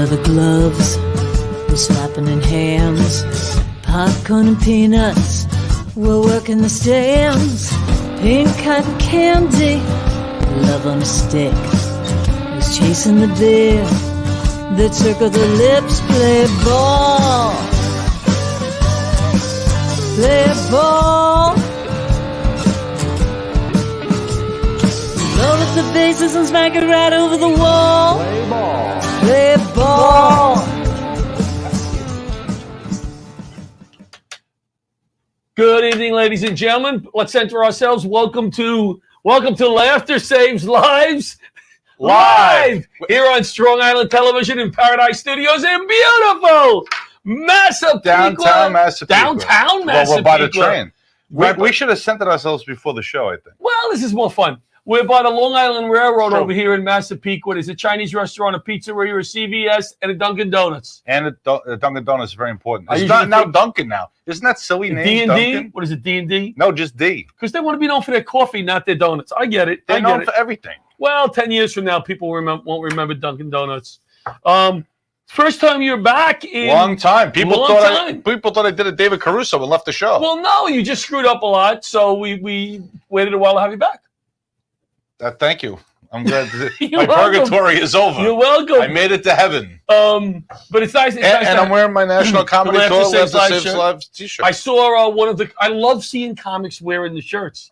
leather gloves, we're slapping in hands. Popcorn and peanuts, we're working the stands. Pink cotton candy, love on a stick. Who's chasing the beer that circle the lips? Play ball, play ball. Roll up the bases and smack it right over the wall. Play ball. Play ball. Good evening, ladies and gentlemen. Let's center ourselves. Welcome to Laughter Saves Lives. Live here on Strong Island Television in Paradise Studios in beautiful Massapequa. Downtown Massapequa. Downtown Massapequa. Well, we're by the train. We should have centered ourselves before the show, I think. Well, this is more fun. We're by the Long Island Railroad over here in Massapequa. There's a Chinese restaurant, a pizzeria, a CVS, and a Dunkin' Donuts. And the Dunkin' Donuts is very important. It's not now Dunkin' now. Isn't that silly name? D&D? What is it, D&D? No, just D. Because they want to be known for their coffee, not their donuts. I get it. They're known for everything. Well, 10 years from now, people won't remember Dunkin' Donuts. First time you're back in... Long time. People thought I did a David Caruso and left the show. Well, no, you just screwed up a lot, so we waited a while to have you back. Thank you. I'm glad my purgatory is over. You're welcome. I made it to heaven. But it's nice. And I'm wearing my National Comedy Tour Laughter Saves Lives t-shirt. I saw I love seeing comics wearing the shirts.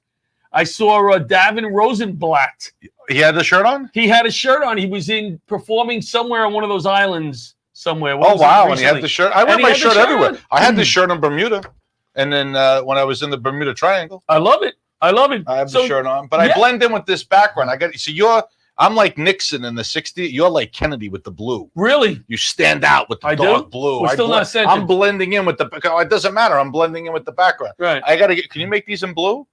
I saw Davin Rosenblatt. He had the shirt on? He had a shirt on. He was performing somewhere on one of those islands somewhere. Oh, wow. And he had the shirt. I wear my shirt everywhere. I had this shirt in Bermuda. And then when I was in the Bermuda Triangle. I love it. I have the shirt on, but I blend in with this background. I'm like Nixon in the 60s. You're like Kennedy with the blue. Really? You stand out with the dark blue. We're still not centered. I'm blending in with it doesn't matter. I'm blending in with the background. Right. Can you make these in blue?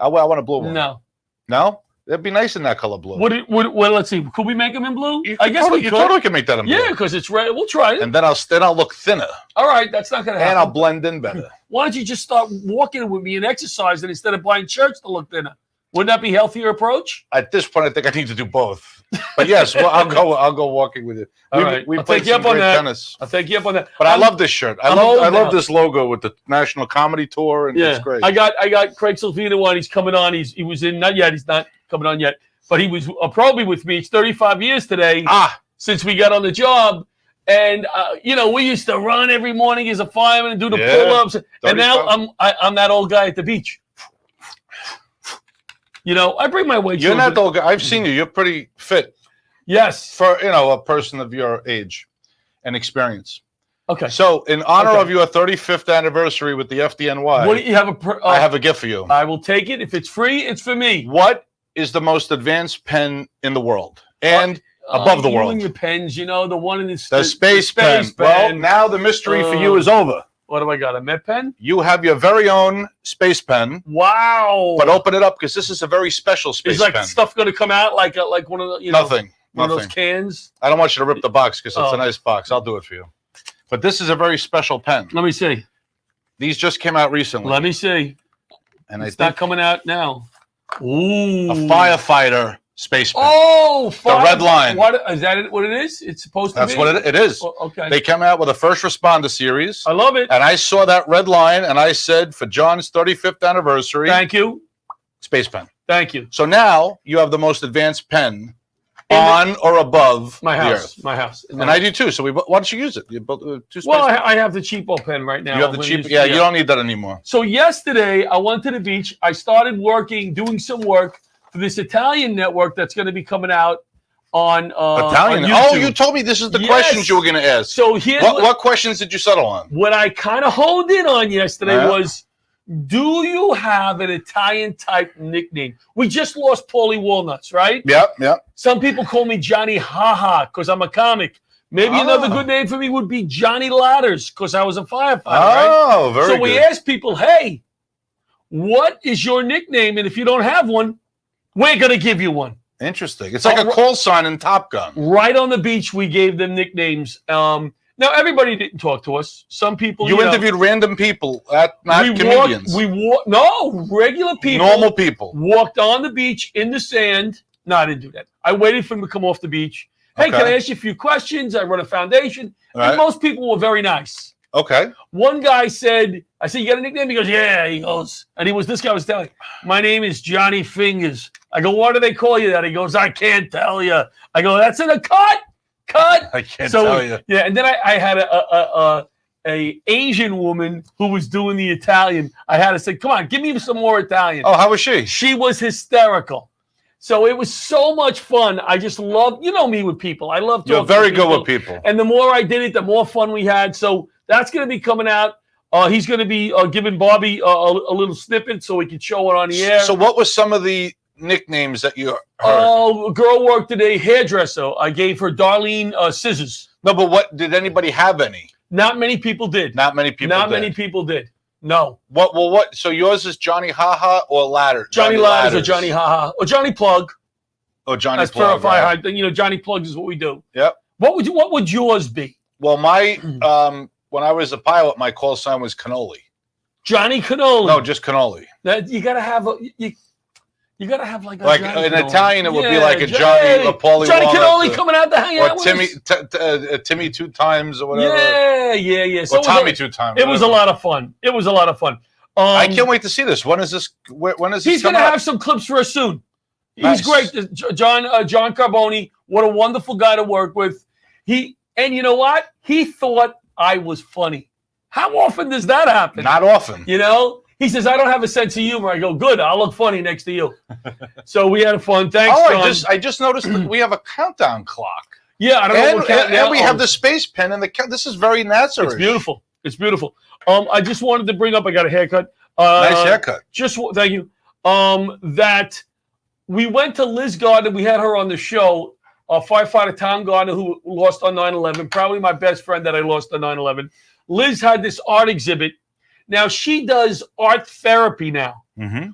I want a blue one. No. No? That'd be nice in that color blue. Well, let's see. Could we make them in blue? I guess we could. You totally can make that in blue. Yeah, because it's red. We'll try it. And then I'll look thinner. All right, that's not going to happen. And I'll blend in better. Why don't you just start walking with me and exercising instead of buying shirts to look thinner? Wouldn't that be a healthier approach? At this point, I think I need to do both. But yes, well, I'll go walking with you. We played some great tennis. I'll take you up on that. But I love this shirt. I love this logo with the National Comedy Tour, and it's great. I got Craig Silvino on. He's coming on. He was in not yet. He's not coming on yet. But he was probably with me. It's 35 years today since we got on the job. And, we used to run every morning as a fireman and do the pull-ups. And now I'm that old guy at the beach. I bring my weight. You're not the old guy. I've seen you. You're pretty fit. Yes. For, a person of your age and experience. Okay. So, in honor of your 35th anniversary with the FDNY, what do you have I have a gift for you. I will take it. If it's free, it's for me. What is the most advanced pen in the world and above the world? You and your pens, the one in the space pen. Well, now the mystery for you is over. What do I got? A Met pen? You have your very own space pen. Wow! But open it up because this is a very special space pen. Is stuff going to come out like one of the Nothing. One of those cans? I don't want you to rip the box because it's a nice box. I'll do it for you. But this is a very special pen. Let me see. These just came out recently. Let me see. And it's not coming out now. Ooh. A firefighter space pen. Oh, the red line. What is that? What it is? It's supposed to be. That's what it is. Oh, okay. They came out with a first responder series. I love it. And I saw that red line, and I said, for John's 35th anniversary. Thank you. Space pen. Thank you. So now you have the most advanced pen on or above my house. The Earth. My house. And I do too. So why don't you use it? I have the cheapo pen right now. You have the cheap. Yeah, you don't need that anymore. So yesterday I went to the beach. I started doing some work for this Italian network that's going to be coming out on Italian. On YouTube. Oh, you told me this is the questions you were going to ask. So here's what questions did you settle on? What I kind of honed in on yesterday was, do you have an Italian type nickname? We just lost Paulie Walnuts, right? Yep. Some people call me Johnny Ha because I'm a comic. Maybe another good name for me would be Johnny Ladders because I was a firefighter. Oh, right? Very good. So we asked people, hey, what is your nickname? And if you don't have one, we're going to give you one. Interesting. It's like a call sign in Top Gun. Right on the beach, we gave them nicknames. Now, everybody didn't talk to us. Some people... You interviewed random people, not comedians. No, regular people. Normal people. Walked on the beach in the sand. No, I didn't do that. I waited for them to come off the beach. Hey, can I ask you a few questions? I run a foundation. And most people were very nice. Okay. One guy said, I said, you got a nickname? He goes, yeah. He goes, and this guy was telling, my name is Johnny Fingers. I go, why do they call you that? He goes, I can't tell you. I go, that's in a cut. I can't tell you. Yeah, and then I had a Asian woman who was doing the Italian. I had to say, come on, give me some more Italian. Oh, how was she? She was hysterical. So it was so much fun. I just love, you know me with people. I love talking. You're very good with people. And the more I did it, the more fun we had. So that's going to be coming out. He's going to be giving Bobby a little snippet so we can show it on the air. So what was some of the nicknames that you heard? Oh, a girl worked at a hairdresser. I gave her Darlene Scissors. No, but what did anybody have any? Not many people did. Not many people did. No. What? Well, what? So yours is Johnny Haha or Ladder? Johnny Ladders or Johnny Haha or Johnny Plug. Oh, Johnny That's Plug. That's right. You know, Johnny Plug is what we do. Yep. What would yours be? Well, my when I was a pilot, my call sign was Cannoli. Johnny Cannoli. No, just Cannoli. You gotta have you gotta have like in Cannoli. Italian, it would be like a Johnny Paulie Johnny Cannoli coming out to hang out with us. Timmy 2 times or whatever. Yeah. So or Tommy 2 times. It was a lot of fun. I can't wait to see this. When is this? When is this? He's gonna have some clips for us soon. Nice. He's great, John Carboni. What a wonderful guy to work with. And you know what? He thought I was funny. How often does that happen? Not often. You know. He says, I don't have a sense of humor. I go, good. I'll look funny next to you. So we had fun. Thanks, John. I just noticed that we have a countdown clock. Yeah, I don't know what countdown. And we have the space pen and this is very natural. It's beautiful. I just wanted to bring up, I got a haircut. Nice haircut. Thank you. That we went to Liz Gardner. We had her on the show, firefighter Tom Gardner, who lost on 9/11. Probably my best friend that I lost on 9/11. Liz had this art exhibit. Now, she does art therapy now. Mm-hmm.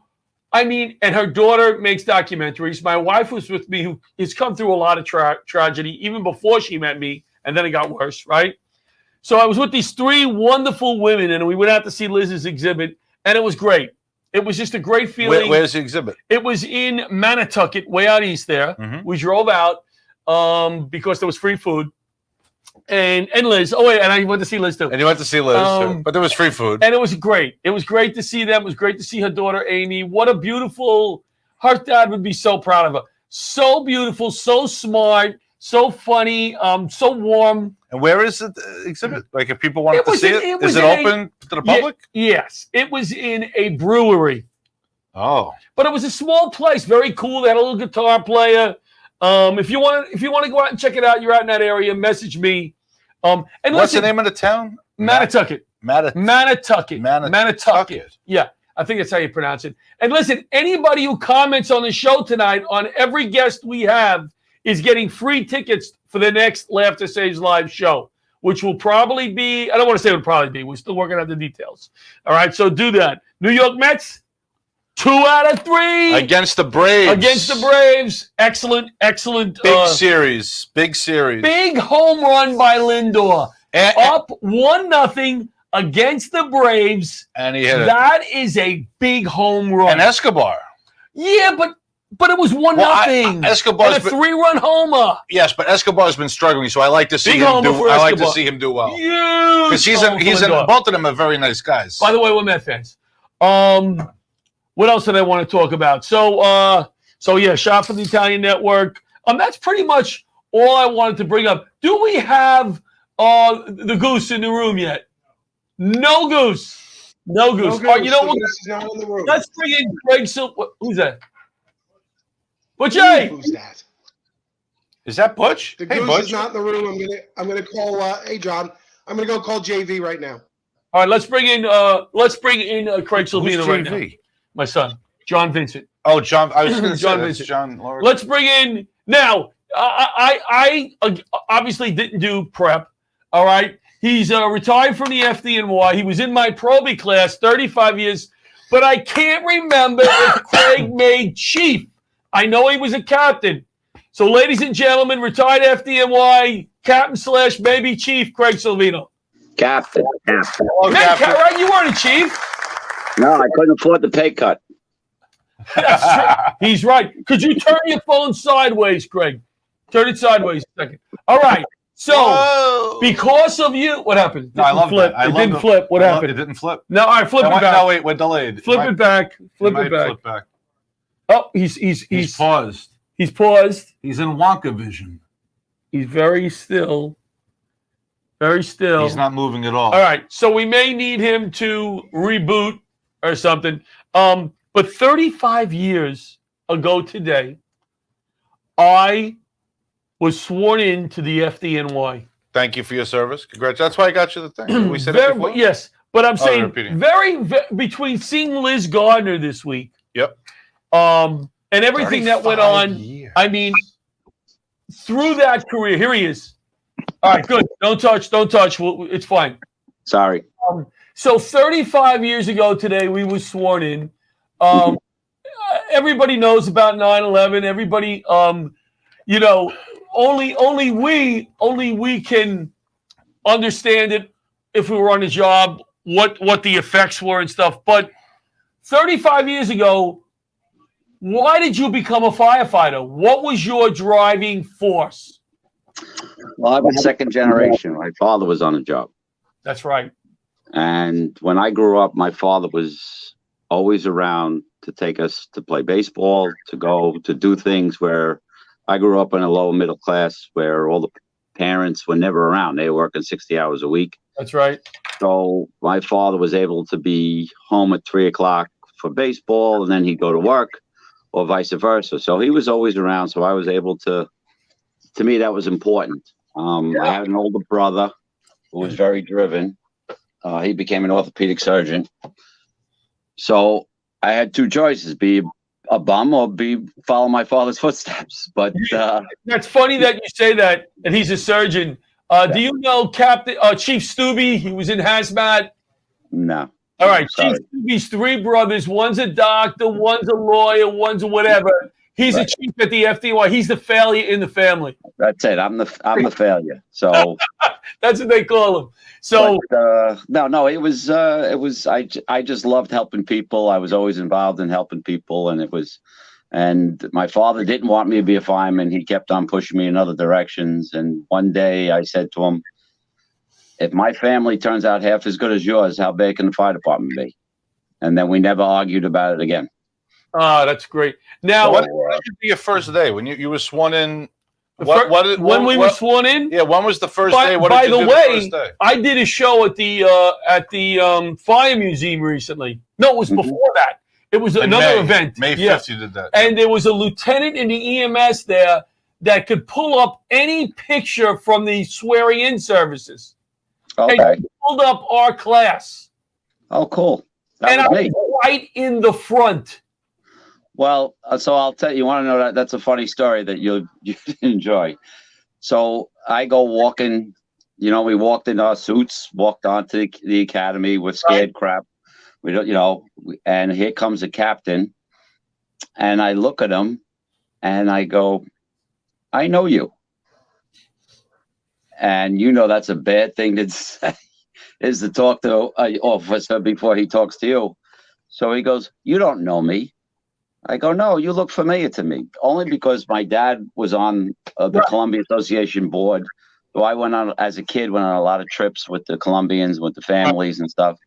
I mean, and her daughter makes documentaries. My wife was with me, who has come through a lot of tragedy, even before she met me, and then it got worse, right? So I was with these 3 wonderful women, and we went out to see Liz's exhibit, and it was great. It was just a great feeling. Where's the exhibit? It was in Manatucket, way out east there. Mm-hmm. We drove out because there was free food. And Liz. Oh, wait, and I went to see Liz, too. And you went to see Liz, too. But there was free food. And it was great. It was great to see them. It was great to see her daughter, Amy. What a beautiful... Her dad would be so proud of her. So beautiful, so smart, so funny, so warm. And where is the exhibit? Like, if people wanted to see it, is it open to the public? Yes. It was in a brewery. Oh. But it was a small place, very cool. They had a little guitar player. If you want to go out and check it out, you're out in that area, message me. And what's the name of the town? Manatucket. Manatucket. Yeah, I think that's how you pronounce it. And listen, anybody who comments on the show tonight, on every guest we have, is getting free tickets for the next Laughter Saves Live show, which will probably be, I don't want to say it will probably be. We're still working out the details. All right, so do that. New York Mets, 2 out of 3 against the Braves. Excellent. Big series. Big home run by Lindor. Up 1-0 against the Braves. And he hit it. That is a big home run. And Escobar. Yeah, but it was 1-0. Escobar's a 3-run homer. Yes, but Escobar's been struggling, so I like to see him do. I like to see him do well. Because both of them are very nice guys. By the way, we're Met fans. What else did I want to talk about? So yeah, shot for the Italian Network. That's pretty much all I wanted to bring up. Do we have the goose in the room yet? No goose. No goose. You know what? Goose is not in the room. Let's bring in Craig Silver. Who's that? Butch A. Who's that? Is that Butch? The goose is not in the room. I'm gonna call. Hey, John. I'm gonna go call JV right now. All right, let's bring in Craig Silvino right now. My son, John Vincent. Oh, John. I was going to say John Vincent. John Lawrence. Let's bring in now. I obviously didn't do prep. All right. He's retired from the FDNY. He was in my probie class, 35 years, but I can't remember if Craig made chief. I know he was a captain. So, ladies and gentlemen, retired FDNY captain / maybe chief, Craig Silvino. Captain. Hello, Captain. Right? You weren't a chief. No, I couldn't afford the pay cut. That's true. He's right. Could you turn your phone sideways, Craig? Turn it sideways a second. All right. So, because of you, what happened? No, I love flip. that. It didn't flip. What happened? It didn't flip. No, all right, flip it back. No, wait, we're delayed. Flip it back. Flip it back. Flip back. Oh, he's paused. He's paused. He's in Wonka vision. He's very still. Very still. He's not moving at all. All right, so we may need him to reboot or something. But 35 years ago today, I was sworn in to the FDNY. Thank you for your service. Congrats. That's why I got you the thing. We said it before? Yes, but I'm saying very between seeing Liz Gardner this week. Yep. And everything that went on. Years. I mean, through that career, here he is. All right, good. Don't touch. It's fine. Sorry. So 35 years ago today, we were sworn in. Everybody knows about 9/11. Everybody, only we can understand it if we were on the job, what the effects were and stuff. But 35 years ago, why did you become a firefighter? What was your driving force? Well, I'm a second generation. My father was on the job. That's right. And when I grew up, my father was always around to take us to play baseball, to go to do things where I grew up in a lower middle class where all the parents were never around. They were working 60 hours a week. That's right. So my father was able to be home at 3 o'clock for baseball, and then he'd go to work, or vice versa. So he was always around. So I was able to me, that was important. I had an older brother who was very driven. He became an orthopedic surgeon. So I had two choices: be a bum or follow my father's footsteps. But that's funny that you say that. And he's a surgeon. Do you know Chief Stubbe? He was in hazmat. No. All right, Chief Stubbe's three brothers. One's a doctor, one's a lawyer, one's a whatever. He's a chief at the FDNY. He's the failure in the family. That's it. I'm the failure. So that's what they call him. So no, it was I just loved helping people. I was always involved in helping people, and my father didn't want me to be a fireman. He kept on pushing me in other directions. And one day I said to him, if my family turns out half as good as yours, how big can the fire department be? And then we never argued about it again. Oh, that's great. Now, what should be your first day when you were sworn in? When we were sworn in? Yeah, when was the first day? By the way, I did a show at the Fire Museum recently. No, it was before that. It was another event. May 5th, you did that. And there was a lieutenant in the EMS there that could pull up any picture from the swearing-in services. Okay. And he pulled up our class. Oh, cool. And I was right in the front. Well, so I'll tell you. You want to know that's a funny story that you enjoy. So I go walking. We walked in our suits, walked onto the academy. We're scared crap. We don't, and here comes the captain, and I look at him, and I go, I know you. And that's a bad thing to say, is to talk to an officer before he talks to you. So he goes, you don't know me. I go, no, you look familiar to me. Only because my dad was on the Columbia Association board. So I as a kid, went on a lot of trips with the Colombians, with the families and stuff.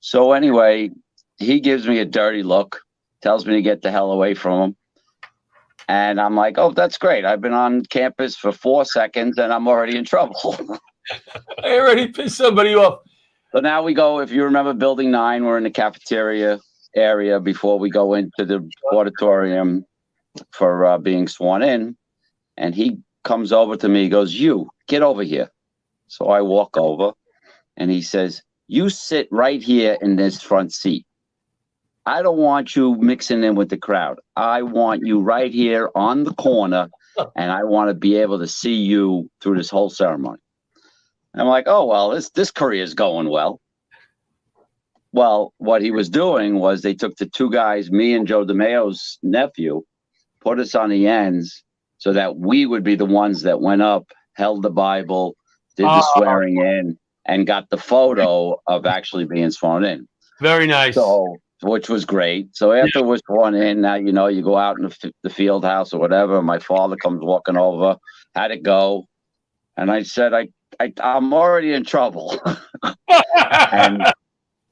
So anyway, he gives me a dirty look, tells me to get the hell away from him. And I'm like, oh, that's great. I've been on campus for 4 seconds and I'm already in trouble. I already pissed somebody off. So now we go, if you remember Building 9, we're in the cafeteria area before we go into the auditorium for being sworn in. And he comes over to me, he goes, you, get over here. So I walk over and he says, you sit right here in this front seat. I don't want you mixing in with the crowd. I want you right here on the corner, and I want to be able to see you through this whole ceremony. And I'm like, oh, well, this career is going well. Well, what he was doing was they took the two guys, me and Joe DeMayo's nephew, put us on the ends so that we would be the ones that went up, held the Bible, did the swearing in, and got the photo of actually being sworn in. Very nice. which was great. So after we're sworn in, now you go out in the field house or whatever. My father comes walking over. How'd it go? And I said, I'm already in trouble. And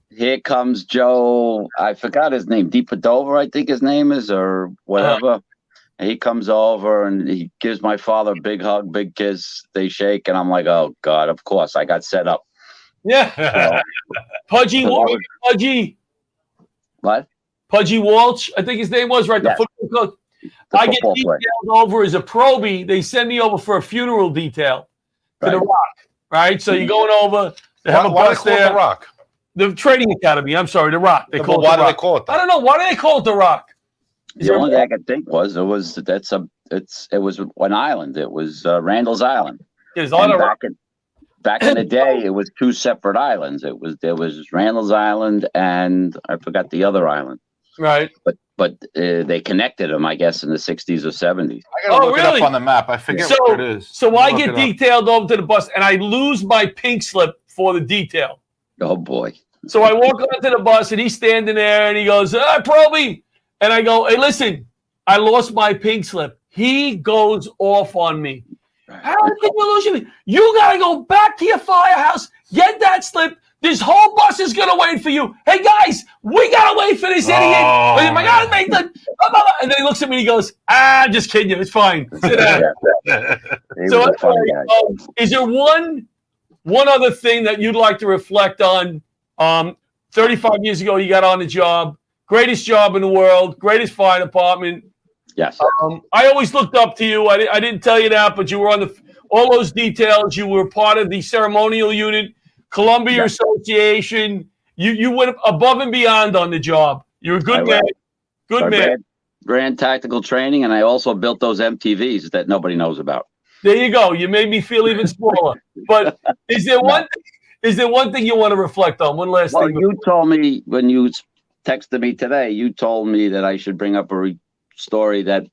here comes Joe. I forgot his name. DePadova, I think his name is, or whatever. And he comes over and he gives my father a big hug, big kiss. They shake, and I'm like, oh God, of course, I got set up. Yeah. So, Pudgy Walsh. Pudgy. What? Pudgy Walsh, I think his name was, right? The football coach. I get detailed over as a probie. They send me over for a funeral detail to the Rock, right? So you're going over. They have a bus there. The Rock? The training academy. I'm sorry, the Rock. They call it why the do Rock. they call it that? I don't know. Why do they call it the Rock? The only thing I could think was it was an island. It was Randall's Island. There's a lot of back in the day, it was two separate islands. There was Randall's Island and I forgot the other island. Right. But they connected them, I guess, in the 60s or 70s. I gotta look it up on the map. I forget what it is. So I get detailed over to the bus and I lose my pink slip for the detail. Oh boy. So I walk onto the bus and he's standing there and he goes, Probie. And I go, hey, listen, I lost my pink slip. He goes off on me. How did you lose it? You got to go back to your firehouse, get that slip. This whole bus is going to wait for you. Hey, guys, we got to wait for this idiot. Oh my God, make the... And then he looks at me and he goes, just kidding you. It's fine. Sit down. So is there one other thing that you'd like to reflect on? 35 years ago, you got on the job. Greatest job in the world, greatest fire department. Yes. I always looked up to you. I didn't tell you that, but you were on all those details. You were part of the ceremonial unit, Columbia Association. You went above and beyond on the job. You're a good man. Good man. Grand tactical training, and I also built those MTVs that nobody knows about. There you go. You made me feel even smaller. But is there one thing you want to reflect on? One last thing. You told me when you texted me today, you told me that I should bring up a story that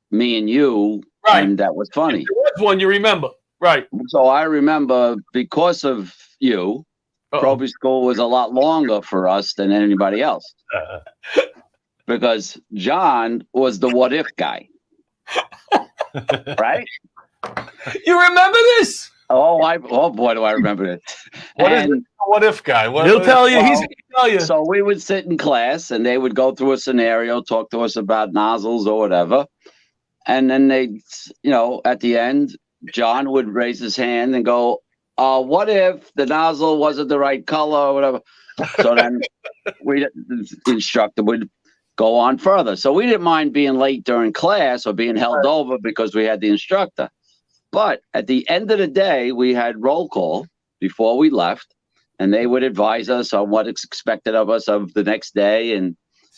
me and you, and that was funny. There was one you remember, right? So I remember because of you, Probie school was a lot longer for us than anybody else. Because John was the what if guy. Right? You remember this? Oh boy, do I remember it. What if guy? He'll tell you. He's going to tell you. So we would sit in class and they would go through a scenario, talk to us about nozzles or whatever. And then at the end, John would raise his hand and go, what if the nozzle wasn't the right color or whatever? So then the instructor would go on further. So we didn't mind being late during class or being held over because we had the instructor. But at the end of the day, we had roll call before we left, and they would advise us on what is expected of us of the next day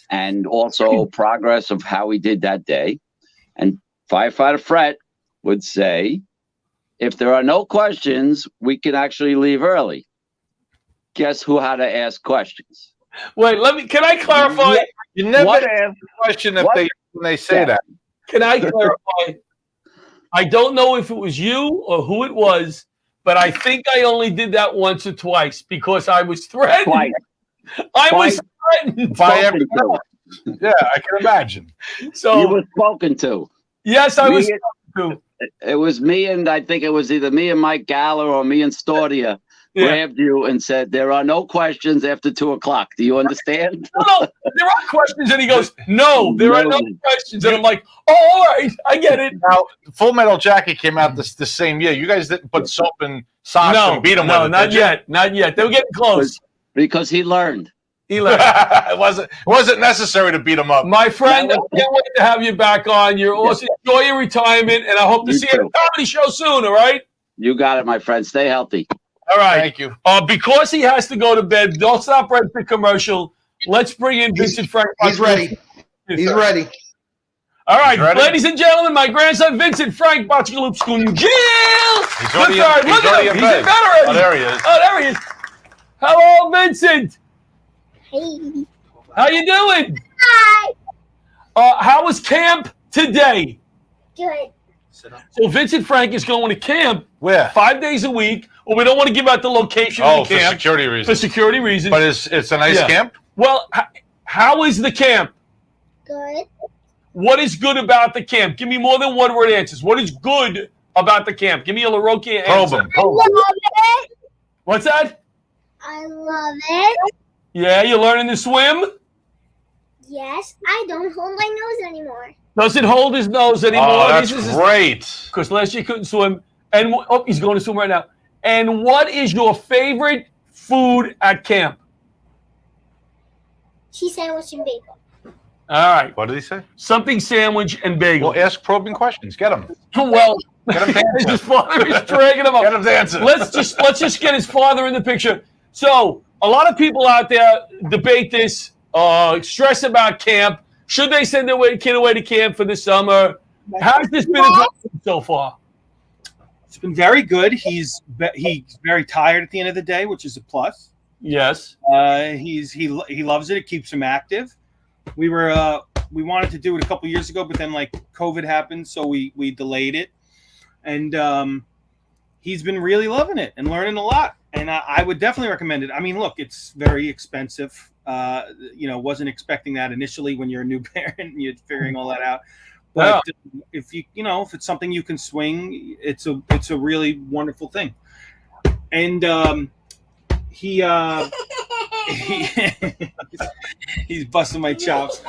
and also progress of how we did that day. And Firefighter Fred would say, if there are no questions, we can actually leave early. Guess who had to ask questions? Wait, can I clarify? You never ask a question when they say that. Can I clarify? I don't know if it was you or who it was, but I think I only did that once or twice because I was threatened. Twice. I was threatened by everyone. Yeah, I can imagine. So you were spoken to. Yes, I was spoken to. It was me, and I think it was either me and Mike Galler or me and Stordia grabbed you and said, there are no questions after 2:00. Do you understand? No, there are questions. And he goes, no, there are no questions. And I'm like, all right, I get it. Now, Full Metal Jacket came out the same year. You guys didn't put soap and socks and beat them with it, not yet. Not yet. They were getting close. Because he learned. It wasn't necessary to beat him up. My friend, I can't wait to have you back on. You're awesome. Enjoy your retirement, and I hope to see you at a comedy show soon, all right? You got it, my friend. Stay healthy. All right. Thank you. Because he has to go to bed, don't stop right for commercial. Let's bring in Vincent Frank. He's ready. He's ready. All right, ladies and gentlemen, my grandson Vincent Frank Bachaloop Schoon Jill. He's already in bed. Oh, there he is. Oh, there he is. Hello, Vincent. Hey. How you doing? Hi. How was camp today? Good. So Vincent Frank is going to camp. Where? 5 days a week. Well, we don't want to give out the location of the camp. For security reasons. For security reasons. But it's a nice camp? Well, How is the camp? Good. What is good about the camp? Give me more than one-word answers. What is good about the camp? Give me a LaRocchia answer. I love it. What's that? I love it. Yeah, you're learning to swim? Yes, I don't hold my nose anymore. Doesn't hold his nose anymore. Oh, that's great. Because last year he couldn't swim. And he's going to swim right now. And what is your favorite food at camp? Cheese sandwich and bagel. All right. What did he say? Something sandwich and bagel. Well, ask probing questions. Get him. Well, Get him to answer. his father is dragging him up. Get him to answer. Let's just get his father in the picture. So a lot of people out there debate this, stress about camp. Should they send their kid away to camp for the summer? How's this been so far? It's been very good. He's very tired at the end of the day, which is a plus. Yes. He loves it. It keeps him active. We wanted to do it a couple years ago, but then like COVID happened, so we delayed it. And he's been really loving it and learning a lot. And I would definitely recommend it. I mean, look, it's very expensive. Wasn't expecting that initially when you're a new parent and you're figuring all that out. But if if it's something you can swing, it's a really wonderful thing. And he's busting my chops.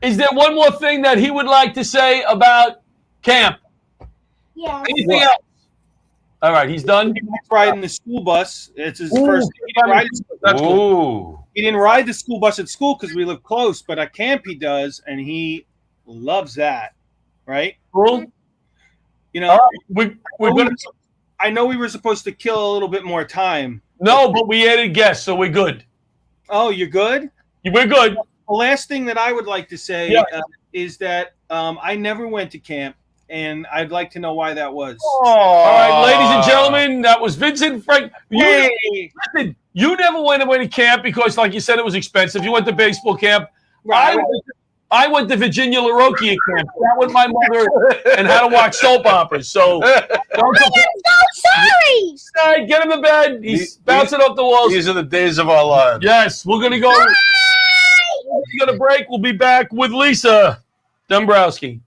Is there one more thing that he would like to say about camp? Yes. Anything else? All right, he's done. He likes riding the school bus. It's his first. That's cool. He didn't ride the school bus at school because we live close, but at camp he does, and he loves that. Right? Cool. We're gonna. I know we were supposed to kill a little bit more time. No, but we added guests, so we're good. Oh, you're good? We're good. The last thing that I would like to say is that I never went to camp, and I'd like to know why that was. All right, ladies and gentlemen, that was Vincent Frank. You never went away to camp because, like you said, it was expensive. You went to baseball camp. Right. I went to Virginia LaRocchia camp. That was my mother and how to watch soap operas. So I am so sorry. All right, get him in bed. He's bouncing off the walls. These are the days of our lives. Yes, we're gonna go. We're gonna break. We'll be back with Lisa Dombrowski.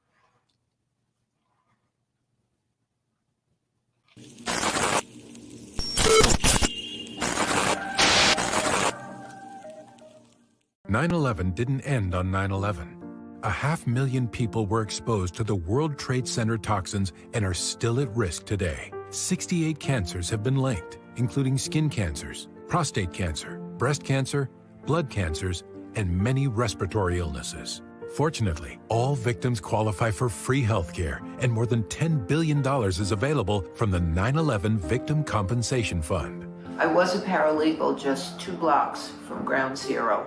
"9/11 didn't end on 9/11. 500,000 people were exposed to the World Trade Center toxins and are still at risk today. 68 cancers have been linked, including skin cancers, prostate cancer, breast cancer, blood cancers, and many respiratory illnesses. Fortunately, all victims qualify for free health care, and more than $10 billion is available from the 9/11 Victim Compensation Fund. I was a paralegal just 2 blocks from Ground Zero.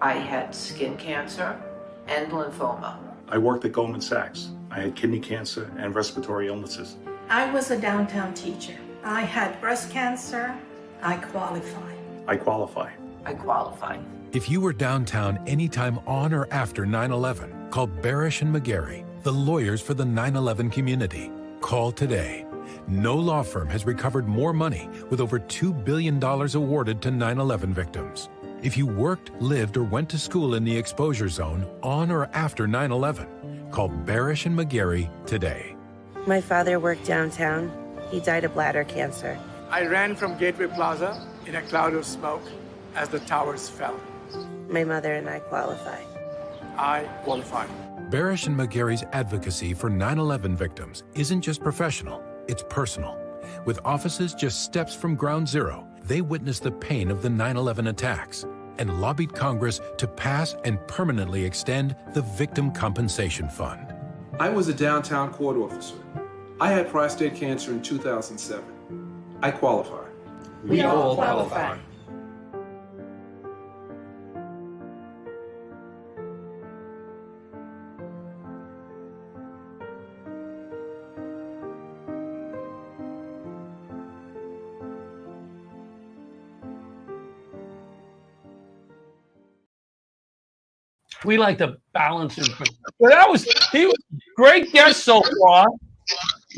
I had skin cancer and lymphoma. I worked at Goldman Sachs. I had kidney cancer and respiratory illnesses. I was a downtown teacher. I had breast cancer. I qualify. I qualify. I qualify. If you were downtown anytime on or after 9/11, call Barasch and McGarry, the lawyers for the 9/11 community. Call today. No law firm has recovered more money with over $2 billion awarded to 9/11 victims. If you worked, lived, or went to school in the exposure zone on or after 9/11, call Barasch and McGarry today. My father worked downtown. He died of bladder cancer. I ran from Gateway Plaza in a cloud of smoke as the towers fell. My mother and I qualify. I qualify. Barasch and McGarry's advocacy for 9/11 victims isn't just professional, it's personal. With offices just steps from Ground Zero, they witnessed the pain of the 9/11 attacks and lobbied Congress to pass and permanently extend the Victim Compensation Fund. I was a downtown court officer. I had prostate cancer in 2007. I qualify. We all qualify. We like to balance it. He was great guest so far.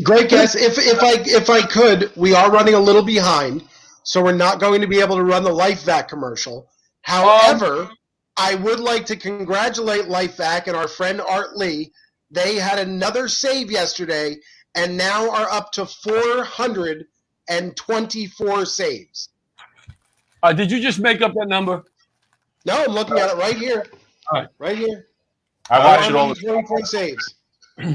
Great guess. If I could, we are running a little behind. so we're not going to be able to run the LifeVac commercial. However, I would like to congratulate LifeVac and our friend Art Lee. They had another save yesterday and now are up to 424 saves. Did you just make up that number? No, I'm looking at it right here. All right. Right here. I watch it all the 424 saves.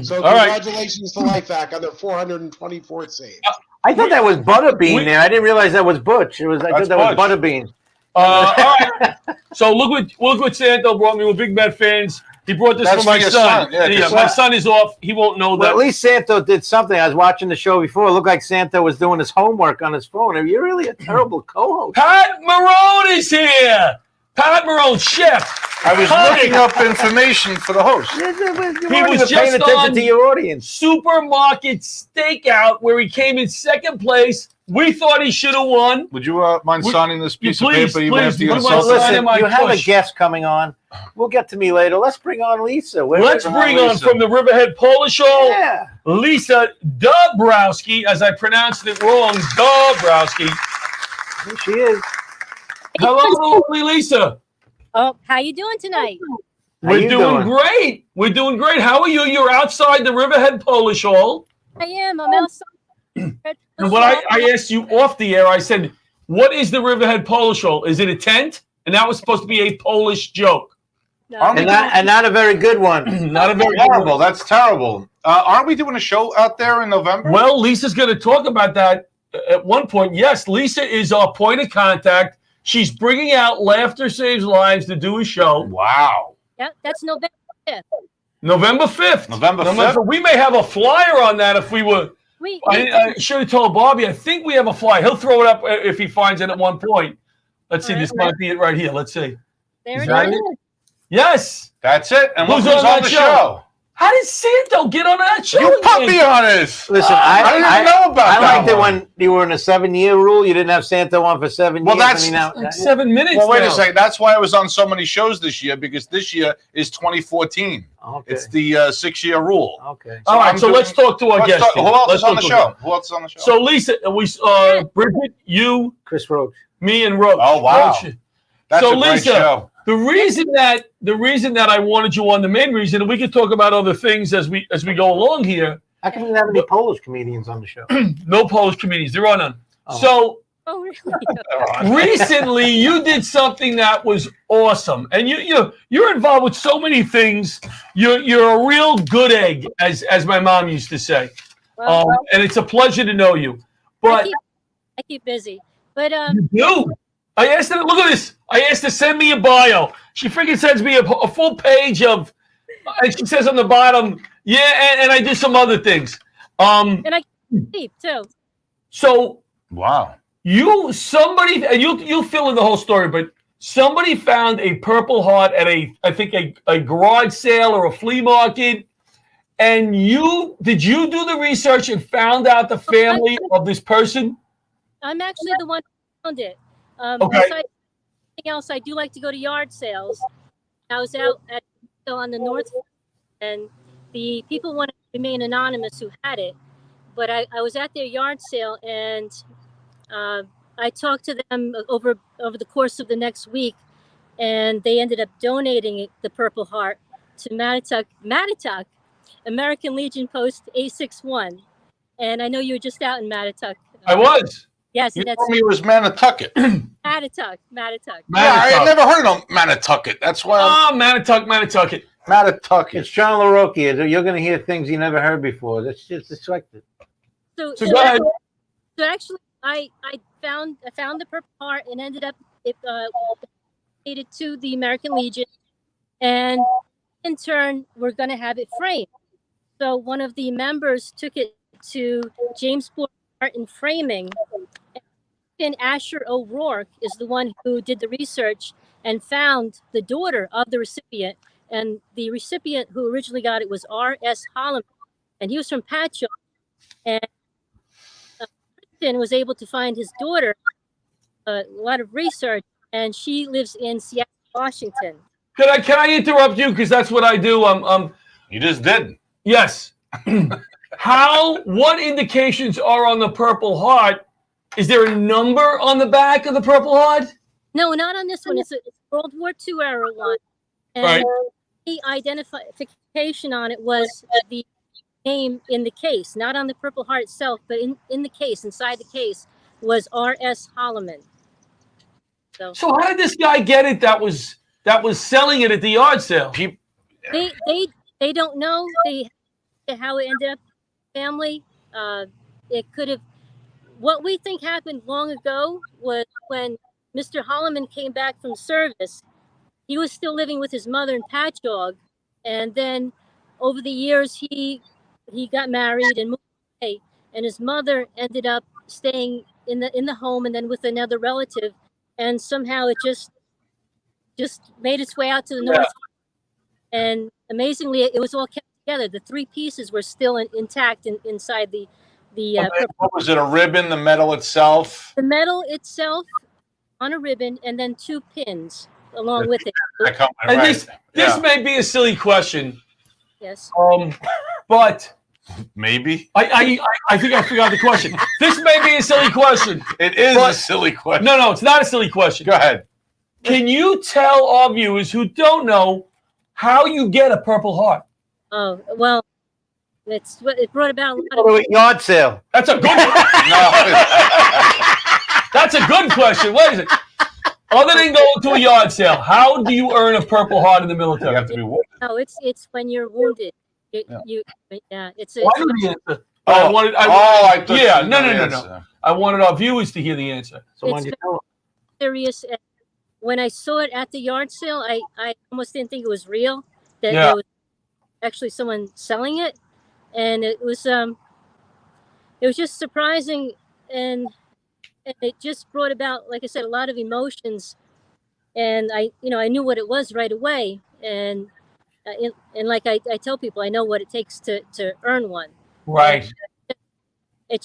So All right. congratulations to LifeVac on their 424th save. I thought that was Butterbean there. I didn't realize that was Butch. I thought that was Butterbean. All right. So look what Santo brought me. We're big Met fans. He brought this for my son. Yeah, my son is off. He won't know that. Well, at least Santo did something. I was watching the show before. It looked like Santo was doing his homework on his phone. You're really a terrible co-host. Pat Marone is here. Pat Marone, chef. I was looking up information for the host. He was just on to your audience. Supermarket Stakeout, where he came in second place. We thought he should have won. Would you mind signing this piece of paper? Listen, you have a guest coming on. We'll get to me later. Let's bring on Lisa. Let's bring on from the Riverhead Polish Show, Lisa Dabrowski, as I pronounced it wrong, Dabrowski. Here she is. Hello, lovely Lisa. Oh, how you doing tonight? We're doing great. We're doing great. How are you? You're outside the Riverhead Polish Hall. I am. I'm outside. And what I asked you off the air, I said, what is the Riverhead Polish Hall? Is it a tent? And that was supposed to be a Polish joke. No. And not a very good one. Not a very horrible. That's terrible. Aren't we doing a show out there in November? Well, Lisa's going to talk about that at one point. Yes, Lisa is our point of contact. She's bringing out Laughter Saves Lives to do a show. Wow. Yeah, that's November 5th. November 5th. November 5th. We may have a flyer on that if we were. I should have told Bobby. I think we have a flyer. He'll throw it up if he finds it at one point. Let's see. This might be it right here. Let's see. There it is. Yes. That's it. And who's on the show? How did Santo get on that show? You put me on this. Listen, I didn't even know about that. I liked it when you were in a 7-year rule. You didn't have Santo on for 7 years. Well, that's like 7 minutes. Well, wait a second. That's why I was on so many shows this year, because this year is 2014. Okay. It's the 6-year rule. Okay. All right. So let's talk to our guest. Who else is on the show? Who else is on the show? So Lisa, Bridget, you, Chris Roach, me, and Roach. Oh wow. Roach. That's so a great Lisa, show. The reason that I wanted you on, the main reason, and we can talk about other things as we go along here. How come you didn't have any Polish comedians on the show? No Polish comedians. There are none. Oh. So really? recently, you did something that was awesome, and you're involved with so many things. You're a real good egg, as my mom used to say. Well, and it's a pleasure to know you. But I keep busy. But you do. I asked her, look at this. I asked her to send me a bio. She freaking sends me a full page of, and she says on the bottom, and I do some other things. And I keep too. So wow. Somebody, and you'll fill in the whole story, but somebody found a Purple Heart at a garage sale or a flea market. And did you do the research and found out the family of this person? I'm actually the one who found it. Okay. Besides anything else, I do like to go to yard sales. I was out on the north, and the people wanted to remain anonymous who had it. But I was at their yard sale, and I talked to them over the course of the next week, and they ended up donating the Purple Heart to Mattituck, American Legion Post A61. And I know you were just out in Mattituck. I was. Yes, you told me it was Manitucket. Mattituck. Yeah, I never heard of Manitucket. That's why. Manitucket. Manitucket. It's John LaRocchia. You're going to hear things you never heard before. That's just expected. So go ahead. So actually, I found the Purple Heart and ended up donated to the American Legion, and in turn, we're going to have it framed. So one of the members took it to James Ford Art and Framing. And Asher O'Rourke is the one who did the research and found the daughter of the recipient. And the recipient who originally got it was R.S. Holloman, and he was from Patchogue. And Kristen was able to find his daughter a lot of research, and she lives in Seattle, Washington. Can I interrupt you, because that's what I do? You just did. Yes. What indications are on the Purple Heart Is there a number on the back of the Purple Heart? No, not on this one. It's a World War II era one. And Right. the identification on it was the name in the case, not on the Purple Heart itself, but in the case, inside the case, was R.S. Holloman. So how did this guy get it? That was selling it at the yard sale. They don't know how it ended up. Family. It could have. What we think happened long ago was when Mr. Holloman came back from service. He was still living with his mother in Patchogue, and then over the years he got married and moved away, and his mother ended up staying in the home and then with another relative, and somehow it just made its way out to the north, and amazingly it was all kept together. The three pieces were still intact inside the what was it? A ribbon, the metal itself? The metal itself on a ribbon, and then two pins along with it. And this may be a silly question. Yes. But maybe I think I forgot the question. This may be a silly question. It is a silly question. No, it's not a silly question. Go ahead. Can you tell our viewers who don't know how you get a Purple Heart? Oh well, it brought about a lot of yard sale. That's a good That's a good question. What is it? Other than going to a yard sale, how do you earn a Purple Heart in the military? You have to be wounded. No, it's when you're wounded. It's I wanted I wanted our viewers to hear the answer. So it's serious. When I saw it at the yard sale, I almost didn't think it was real. That there was actually someone selling it, and it was just surprising, and it just brought about, like I said, a lot of emotions, and I knew what it was right away, and like I tell people, I know what it takes to earn one. Right. I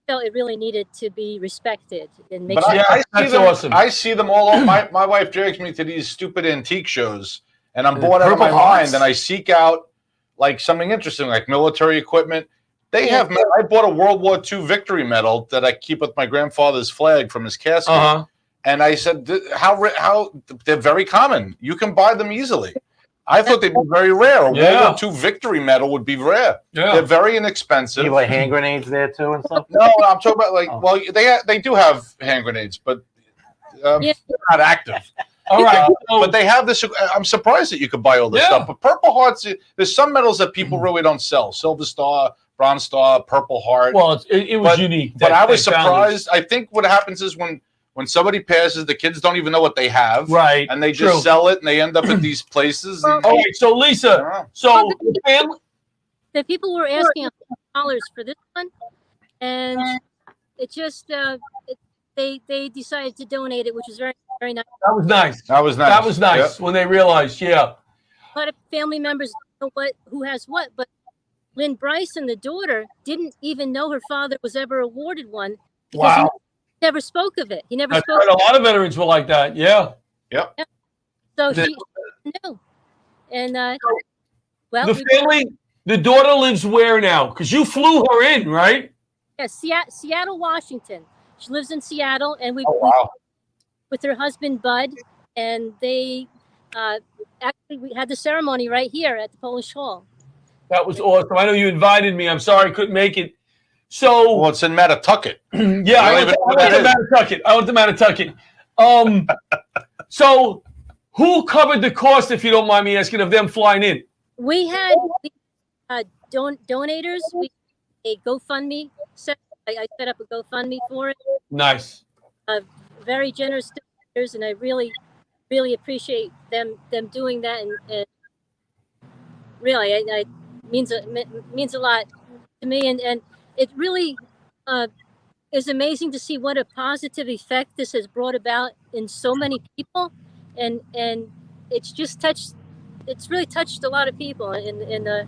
felt it really needed to be respected and make But sure. I see them, awesome. I see them all over. My wife drags me to these stupid antique shows, and I'm bored out of my mind, and I seek out like something interesting, like military equipment. They have. I bought a World War II victory medal that I keep with my grandfather's flag from his casket, and I said, "How they're very common. You can buy them easily." I thought they'd be very rare. A World War II victory medal would be rare. Yeah. They're very inexpensive. You like hand grenades there too and stuff? No, I'm talking about well, they do have hand grenades, but they're not active. All right, but they have this. I'm surprised that you could buy all this stuff. But Purple Hearts, there's some medals that people really don't sell. Silver Star, Bronze Star, Purple Heart. Well, it was unique. But I was surprised. I think what happens is when somebody passes, the kids don't even know what they have. Right. And they just sell it, and they end up at these places. And all right, so Lisa, the people were asking $100 for this one, and it just they decided to donate it, which was very, very nice. That was nice. That was nice. That was nice when they realized, A lot of family members know who has what, but Lynn Bryson, the daughter, didn't even know her father was ever awarded one. Wow. He never spoke of it. He never spoke. A lot of veterans were like that. Yeah. Yep. So she knew, and the family, the daughter lives where now? Because you flew her in, right? Yeah, Seattle, Washington. She lives in Seattle, and we with her husband Bud, and they actually we had the ceremony right here at the Polish Hall. That was awesome. I know you invited me. I'm sorry I couldn't make it. So it's in Mattatucket. Yeah, I went to Mattatucket. So who covered the cost, if you don't mind me asking, of them flying in? We had donators. We a GoFundMe set. I set up a GoFundMe for it. Nice. Very generous donors, and I really, really appreciate them doing that. And really, it means a lot to me. And it really is amazing to see what a positive effect this has brought about in so many people, and it's just it's really touched a lot of people. And then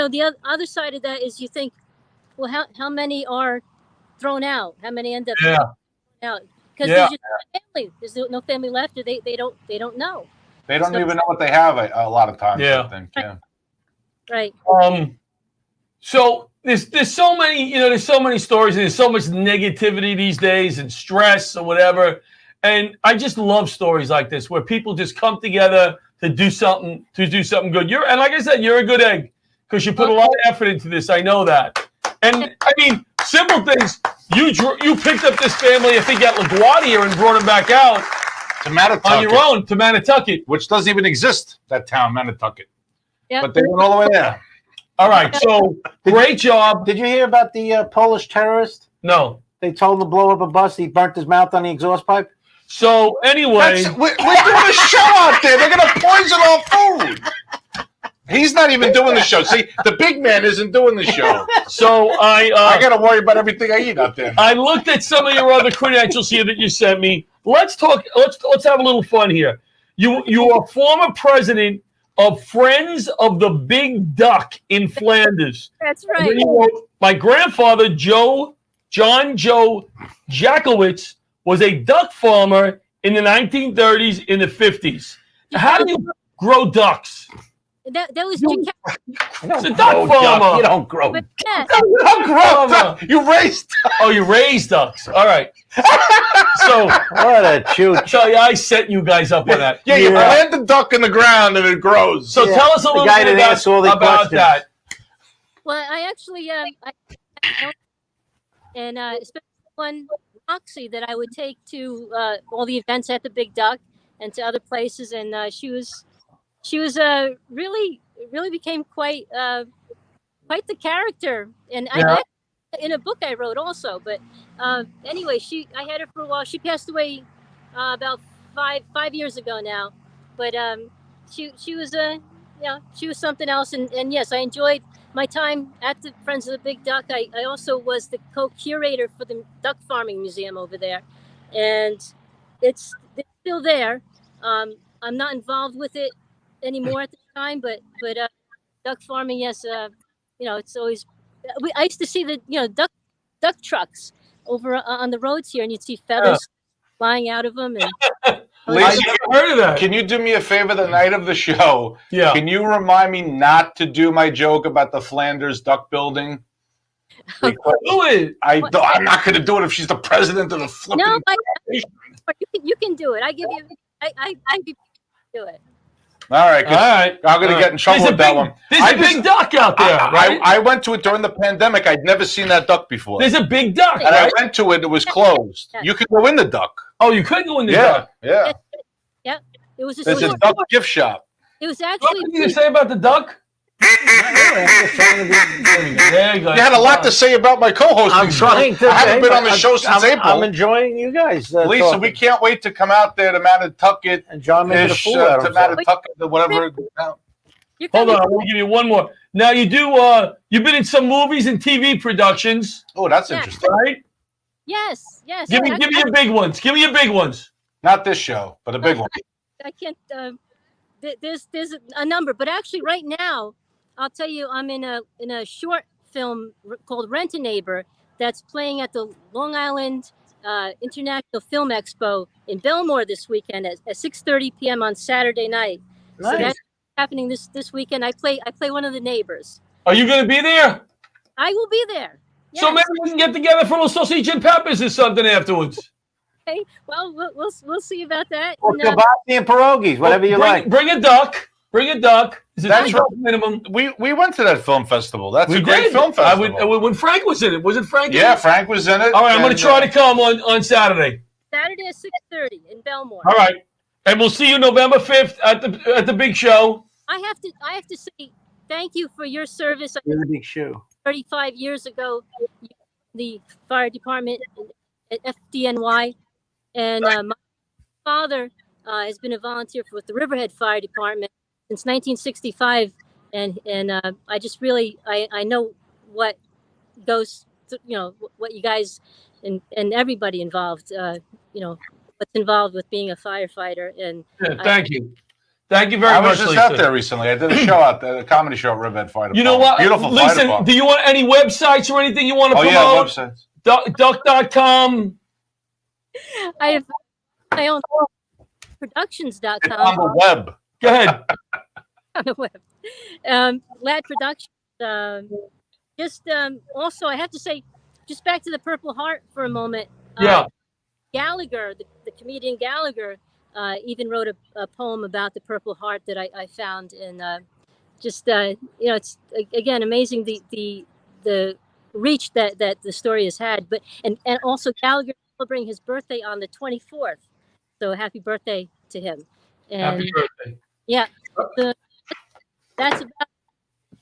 the other side of that is you think, well, how many are thrown out? How many end up thrown out? Because there's just no family. There's no family left, or they don't know. They don't even know what they have a lot of times. I think. Right. So there's so many, there's so many stories and there's so much negativity these days and stress or whatever. And I just love stories like this where people just come together to do something good. And like I said, you're a good egg because you put a lot of effort into this. I know that. And I mean, simple things. You picked up this family, I think, at LaGuardia and brought them back out to Manitucket. On your own to Manitucket, which doesn't even exist. That town, Manitucket. Yep. But they went all the way there. All right, so great job. Did you hear about the Polish terrorist? No. They told him to blow up a bus. He burnt his mouth on the exhaust pipe. So anyway, we're doing a show out there. They're gonna poison our food. He's not even doing the show. See, the big man isn't doing the show. So I gotta worry about everything I eat out there. I looked at some of your other credentials here that you sent me. Let's talk. Let's have a little fun here. You are former president of Friends of the Big Duck in Flanders. That's right. My grandfather, John Joe Jackowitz, was a duck farmer in the 1930s, in the 50s. How do you grow ducks? That was It's a duck farmer. You don't grow. But yes. You don't grow duck. You raise ducks. Oh, you raise ducks. All right. So what a chooch. So I set you guys up on that. Yeah, you plant the duck in the ground and it grows. So tell us a little bit about that. Well, I actually, and especially one Roxy that I would take to all the events at the Big Duck and to other places, and she was really became quite the character, and I in a book I wrote also. But anyway, I had her for a while. She passed away about five years ago now, but she was she was something else, and yes, I enjoyed my time at the Friends of the Big Duck. I also was the co-curator for the Duck Farming Museum over there, and it's still there. I'm not involved with it anymore at the time, but duck farming, yes, it's always. I used to see the duck trucks over on the roads here, and you'd see feathers flying out of them. And Lisa, heard of that. Can you do me a favor the night of the show? Yeah. Can you remind me not to do my joke about the Flanders duck building? Do it. I'm not going to do it if she's the president of the flipping. No, you can do it. I give you. I do it. All right. I'm going to get in trouble with that one. There's a big duck out there, right? I went to it during the pandemic. I'd never seen that duck before. There's a big duck, and I went to it. It was closed. You could go in the duck. Oh, you could go in the duck. Yeah. Yeah. It was There's a duck gift shop. It was actually. What did you say about the duck? You had a lot to say about my co-host. I'm trying to. I haven't been on the show since April. I'm enjoying you guys. Lisa, talking. we can't wait to come out there to Manitucket and John made a fool out of Manitucket or whatever. Hold on, I'm going to give you one more. Now you've been in some movies and TV productions. Oh, that's interesting. Right? Yes. Give me your big ones. Give me your big ones. Not this show, but a big one. I can't. There's a number, but actually, right now, I'll tell you, I'm in a short film called Rent a Neighbor that's playing at the Long Island International Film Expo in Belmore this weekend at 6:30 p.m. on Saturday night. Nice. So that's happening this weekend. I play one of the neighbors. Are you going to be there? I will be there. Yes. So maybe we can get together for a little sausage and peppers or something afterwards. Okay. Well, we'll see about that. Or kielbasa and pierogies, whatever you like. Bring a duck. Bring a duck. That's right. Minimum. We went to that film festival. That's a great film festival. When Frank was in it. Was it Frank? Yeah, Frank was in it. All right, I'm going to try to come on Saturday. Saturday at 6:30 in Belmore. All right. And we'll see you November 5th at the big show. I have to say thank you for your service. You're the big show. 35 years ago, the fire department at FDNY, and my father has been a volunteer with the Riverhead Fire Department since 1965, and I just really I know what goes to, what you guys and everybody involved what's involved with being a firefighter. And thank you. Thank you very much. I was just out there recently. I did a show out there, a comedy show at Riverhead Fire Department. You know what? Beautiful Listen, fire department. do you want any websites or anything you want to promote? Oh, yeah, websites. Duck.com. I have my own productions.com. On the web. Go ahead. On the web. Lad Productions. just also, I have to say, just back to the Purple Heart for a moment. Yeah. Gallagher, the comedian Gallagher, even wrote a poem about the Purple Heart that I found, and just it's again amazing the reach that the story has had. But and also Gallagher celebrating his birthday on the 24th, so happy birthday to him. And Happy birthday. yeah, that's about.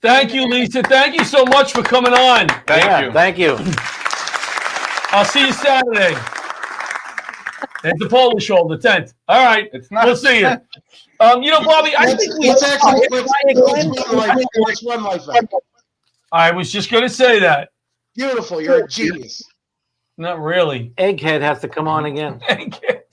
Thank you, Lisa. Thank you so much for coming on. Thank you. I'll see you Saturday. At the polo show, the 10th. All right. We'll see you. Bobby, I think let's run life back. I was just going to say that. Beautiful. You're a genius. Not really. Egghead has to come on again. Egghead.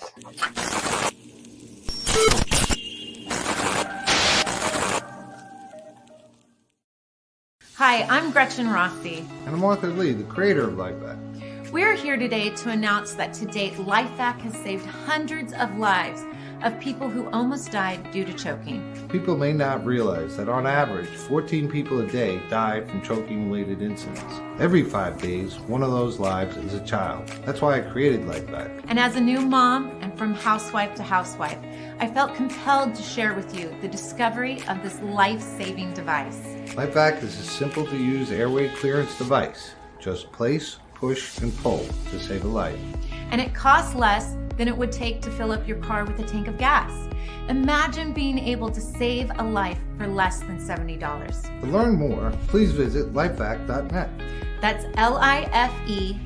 Hi, I'm Gretchen Rossi. And I'm Arthur Lee, the creator of LifeVac. We're here today to announce that to date, LifeVac has saved hundreds of lives of people who almost died due to choking. People may not realize that on average, 14 people a day die from choking-related incidents. Every 5 days, one of those lives is a child. That's why I created LifeVac. And as a new mom, and from housewife to housewife, I felt compelled to share with you the discovery of this life-saving device. LifeVac is a simple-to-use airway clearance device. Just place, push, and pull to save a life. And it costs less than it would take to fill up your car with a tank of gas. Imagine being able to save a life for less than $70. To learn more, please visit lifevac.net. That's LIFEVAC.net.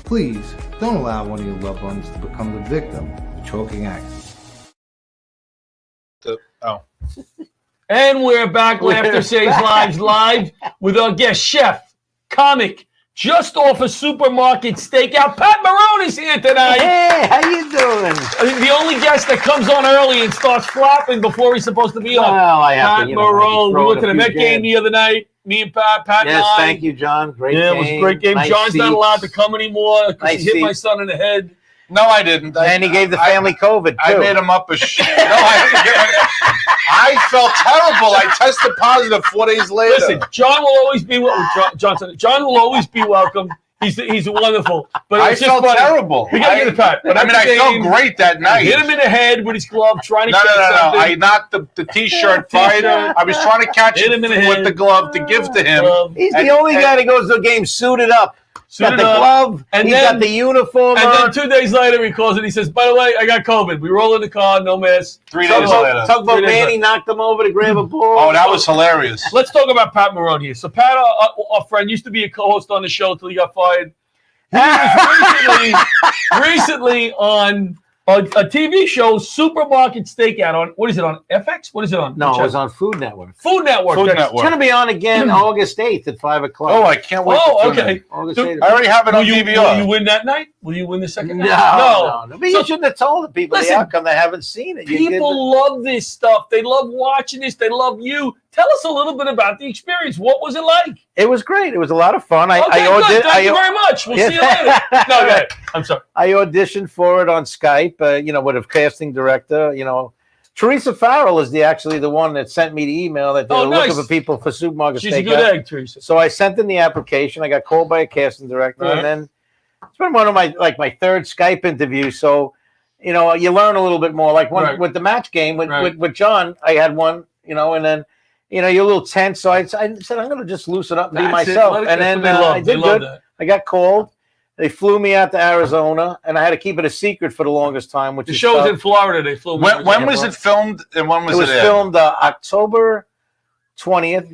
Please don't allow one of your loved ones to become the victim of a choking accident. And we're back. Laughter Saves Lives live with our guest chef, comic, just off a supermarket stakeout. Pat Marone is here tonight. Hey, how you doing? The only guest that comes on early and starts flapping before he's supposed to be on. Well, I have Pat to, Marone. We went to the Met game the other night. Me and Pat Yes, and I. thank you, John. Great game. It was a great game. Nice John's not seats. allowed to come anymore because Nice he hit my seats. son in the head. No, I didn't. And he gave the family COVID, too. I made him up a I felt terrible. I tested positive 4 days later. Listen, John will always be John will always be welcome. He's wonderful. But I it's just felt funny. terrible. We gotta get it, Pat. But I felt great that night. Hit him in the head with his glove, trying to No. something. I knocked the T-shirt fired. I was trying to catch Hit him him in the head. with the glove to give to him. He's the only guy that goes to the game suited up. Got the glove, and he's got the uniform and on. then 2 days later, he calls and he says, "By the way, I got COVID. We roll in the car, no mask." 3 days later. Tugboat Manny knocked him over to grab a ball. Oh, that was hilarious. Let's talk about Pat Marone here. So Pat, our friend, used to be a co-host on the show until he got fired. He was recently on a TV show, Supermarket Stakeout, on what is it, on FX? What is it on? No, it was on Food Network. Food Network. It's going to be on again August 8th at 5 o'clock. Oh, I can't wait. Oh, okay. August So, 8th. I already have it on DVR. Will you win that night? Will you win the second night? No. But you shouldn't have told the people Listen, the outcome. They haven't seen it. People love this stuff. They love watching this. They love you. Tell us a little bit about the experience. What was it like? It was great. It was a lot of fun. Good. Thank you very much. We'll see you later. No, go ahead. I'm sorry. I auditioned for it on Skype, with a casting director. Teresa Farrell is actually the one that sent me the email that they were looking for people for Supermarket She's a Stakeout. good egg, Teresa. So I sent in the application. I got called by a casting director, Right. and then it's been one of my third Skype interviews. So, you learn a little bit more. Like with the match game with John, I had one, and then you're a little tense. So I said I'm going to just loosen up and be myself. And then I did good. I got called. They flew me out to Arizona, and I had to keep it a secret for the longest time. Which The show was in Florida. They flew me. When was it filmed and when was it? It was filmed October 20th,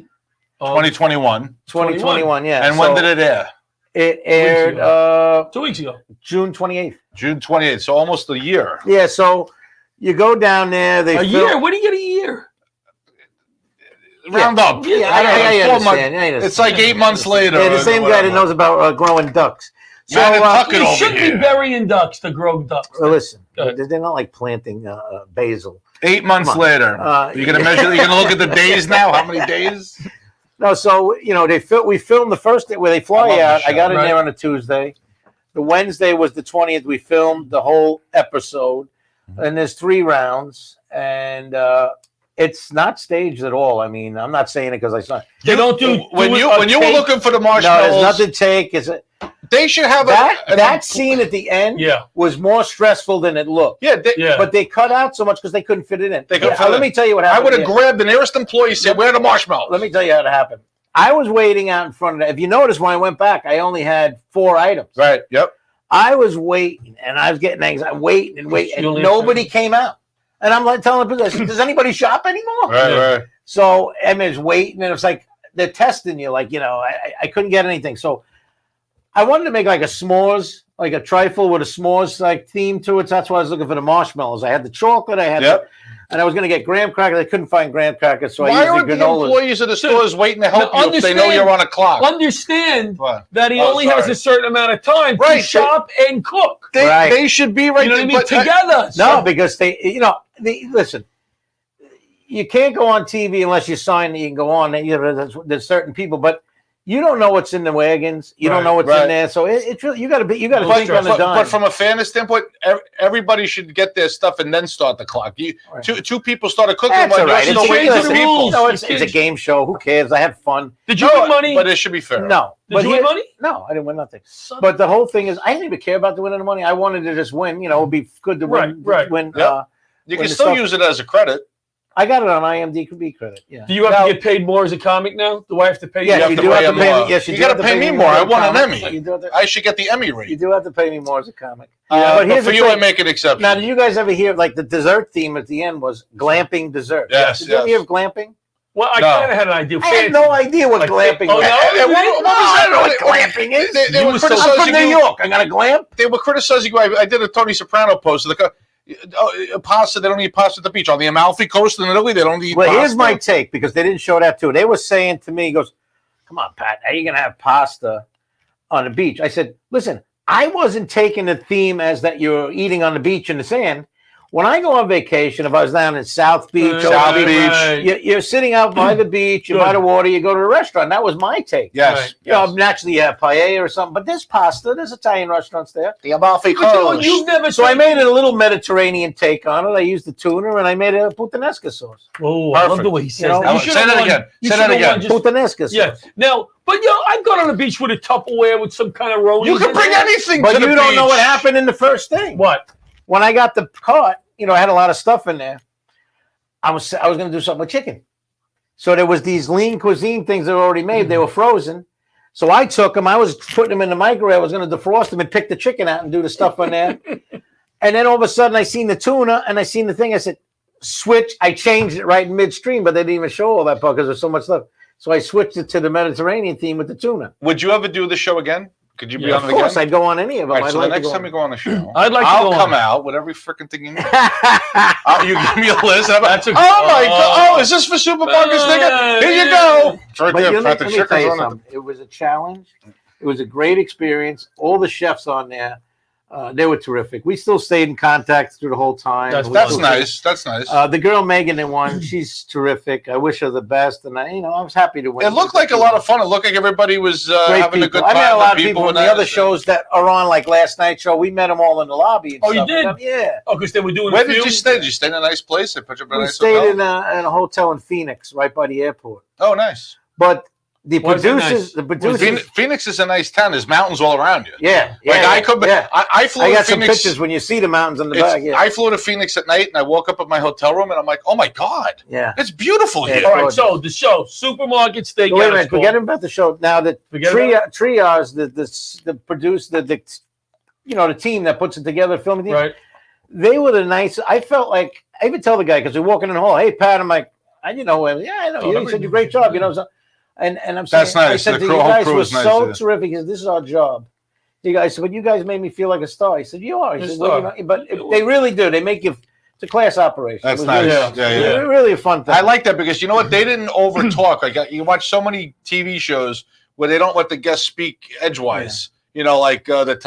2021. 2021. Yeah. And when did it air? It aired 2 weeks ago. June 28th. June 28th. So almost a year. Yeah. So you go down there. A year? Where do you get a year? Round up. Yeah, I understand. It's like 8 months later. Yeah, the same guy that knows about growing ducks. So You should be burying ducks to grow ducks. Well, listen, they're not like planting basil. 8 months later. You're gonna measure. You're gonna look at the days now. How many days? No, so we filmed the first day where they fly the out. I show. got in there on a Tuesday. The Wednesday was the 20th. We filmed the whole episode, and there's 3 rounds, and It's not staged at all. I mean, I'm not saying it because I saw. They don't do when you were looking for the marshmallows. No, there's nothing take. They should have that scene at the end. Yeah. Was more stressful than it looked. Yeah, but they cut out so much because they couldn't fit it in. Let me tell you what happened. I would have grabbed the nearest employee, said, "Where are the marshmallows?" Let me tell you how it happened. I was waiting out in front of that. If you notice, when I went back, I only had 4 items. Right. Yep. I was waiting, and I was getting anxiety, waiting, and nobody came out. And I'm like telling the person, "Does anybody shop anymore?" Right. So Emma's waiting, and it's like they're testing you. Like, I couldn't get anything. So I wanted to make like a s'mores, like a trifle with a s'mores like theme to it. So that's why I was looking for the marshmallows. I had the chocolate. I had and I was going to get graham crackers. I couldn't find graham crackers, so why I used aren't the the granolas. employees of the stores waiting to help you if they know you're on a clock? Understand that he only has a certain amount of time to shop and cook. They should be right. You know what I mean? Together. No, because listen. You can't go on TV unless you sign that you can go on. There's certain people, but you don't know what's in the wagons. You don't know what's in there. So it's really, you got to think on the dime. But from a fairness standpoint, everybody should get their stuff and then start the clock. Two people started cooking. That's all right. It's a game show. Who cares? I had fun. Did you win money? But it should be fair. No. Did you win money? No, I didn't win nothing. But the whole thing is, I didn't even care about the winning the money. I wanted to just win. It'd be good to win. Win. You can still use it as a credit. I got it on IMDb credit. Yeah. Do you have to get paid more as a comic now? Do I have to pay you? Yeah, you do have to pay me. Yes, you got to pay me more. I won an Emmy. I should get the Emmy rate. You do have to pay me more as a comic. But for you, I make an exception. Now, did you guys ever hear like the dessert theme at the end was glamping dessert? Yes. Did you ever hear of glamping? Well, I kind of had an idea. I had no idea what glamping was. What was that? I don't know what glamping is. They were I'm criticizing from New York. I got a glamp. They were criticizing you. I did a Tony Soprano post. Pasta, they don't eat pasta at the beach. On the Amalfi Coast in Italy, they don't eat pasta. Well, here's my take, because they didn't show that too. They were saying to me, he goes, "Come on, Pat, how are you going to have pasta on the beach?" I said, "Listen, I wasn't taking the theme as that you're eating on the beach in the sand. When I go on vacation, if I was down in South Beach, you're sitting out by the beach, you're by the water, you go to a restaurant." That was my take. Yes. Naturally you have paella or something, but there's pasta, there's Italian restaurants there. The Amalfi Coast. So I made it a little Mediterranean take on it. I used the tuna and I made a puttanesca sauce. Oh, I love the way he says that. Say that again. Say that again. Puttanesca sauce. Yeah. Now, but I've gone on the beach with a Tupperware with some kind of rolling. You can bring anything but to the beach. But you don't know what happened in the first thing. What? When I got the cart, I had a lot of stuff in there. I was going to do something with chicken. So there was these lean cuisine things that were already made. They were frozen. So I took them. I was putting them in the microwave. I was going to defrost them and pick the chicken out and do the stuff on there. And then all of a sudden I seen the tuna and I seen the thing. I said, switch. I changed it right in midstream, but they didn't even show all that part because there's so much stuff. So I switched it to the Mediterranean theme with the tuna. Would you ever do the show again? Could you be on it again? Of course, I'd go on any of them. Right, so the next time you go on the show, I'll come out with every freaking thing you need. You give me a list. Oh my God! Oh, is this for Supermarket Sticker? Here you go. But let me tell you something. It was a challenge. It was a great experience. All the chefs on there, they were terrific. We still stayed in contact through the whole time. That's nice. That's nice. The girl Megan that won, she's terrific. I wish her the best, and I was happy to win. It looked like a lot of fun. It looked like everybody was having a good time. I met a lot of people from the other shows that are on, like last night's show. We met them all in the lobby. And stuff. You did? Yeah. Oh, because they were doing. Where did you stay? Did you stay in a nice place? They put you in a nice hotel? We stayed in a hotel in Phoenix, right by the airport. Oh, nice. But the producers. Phoenix is a nice town. There's mountains all around you. Yeah. I flew I got to Phoenix. some pictures when you see the mountains in the back. Yeah. I flew to Phoenix at night and I woke up at my hotel room and I'm like, oh my God. Yeah. It's beautiful here. All right, so the show, Supermarket Steakhouse. Wait a minute, forget about the show. Now the triage, the producer, the team that puts it together, filming team. Right. They were the nice. I felt like I even tell the guy because we're walking in the hall. Hey Pat, I'm like, I know him. Yeah, I know. He said you great job. And I'm saying, that's nice. I said, you guys were so terrific. This is our job. You guys said, but you guys made me feel like a star. He said, you are. He said, but they really do. They make you. It's a class operation. That's nice. Yeah. Really a fun thing. I like that because you know what? They didn't over talk. Like you watch so many TV shows where they don't let the guests speak edgewise. Yeah. Like the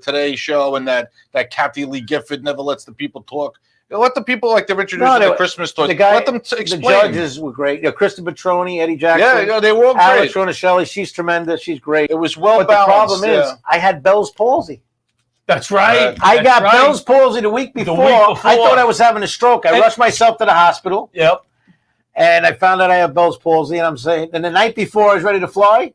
Today Show and that Kathy Lee Gifford never lets the people talk. Let the people they're introduced to the Christmas toys. Let them explain. The judges were great. Kristen Petroni, Eddie Jackson. Yeah, they were all great. Alex Ronicelli, she's tremendous. She's great. It was well but balanced. The problem is, I had Bell's palsy. That's right. I got Bell's palsy the week before. I thought I was having a stroke. I rushed myself to the hospital. Yep. And I found out I have Bell's palsy, and I'm saying, and the night before I was ready to fly,